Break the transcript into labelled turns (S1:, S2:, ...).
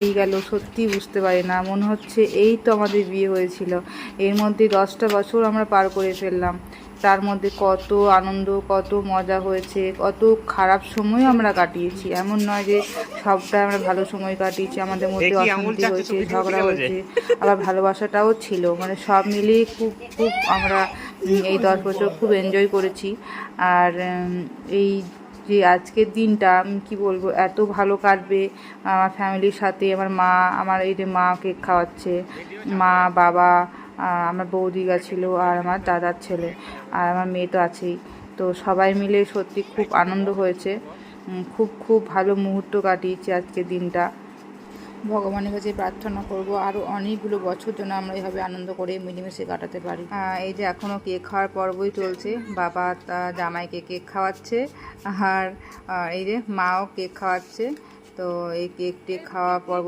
S1: এই গেল সত্যি বুঝতে পারি না, মনে হচ্ছে এই তো আমাদের বিয়ে হয়েছিল। এর মধ্যে 10টা বছর আমরা পার করে ফেললাম। তার মধ্যে কত আনন্দ, কত মজা হয়েছে, কত খারাপ সময় আমরা কাটিয়েছি। এমন নয় যে সবটাই আমরা ভালো সময় কাটিয়েছি, আমাদের মধ্যে অশান্তি হয়েছে, ঝগড়া হয়েছে, আবার ভালোবাসাটাও ছিল। মানে সব মিলিয়ে খুব খুব আমরা এই 10 বছর খুব এনজয় করেছি। আর এই যে আজকের দিনটা আমি কী বলবো, এত ভালো কাটবে আমার ফ্যামিলির সাথে। আমার এই যে মা কেক খাওয়াচ্ছে, মা, বাবা, আমার বৌদি গেছিলো, আর আমার দাদার ছেলে, আর আমার মেয়ে তো আছেই। তো সবাই মিলে সত্যি খুব আনন্দ হয়েছে, খুব খুব ভালো মুহূর্ত কাটিয়েছি আজকের দিনটা। ভগবানের কাছে প্রার্থনা করব আরও অনেকগুলো বছর যেন আমরা এভাবে আনন্দ করে মিলেমিশে কাটাতে পারি। এই যে এখনও কেক খাওয়ার পর্বই চলছে, বাবা জামাইকে কেক খাওয়াচ্ছে, আর এই যে মাও কেক খাওয়াচ্ছে। তো এই কেক টেক খাওয়া পর্ব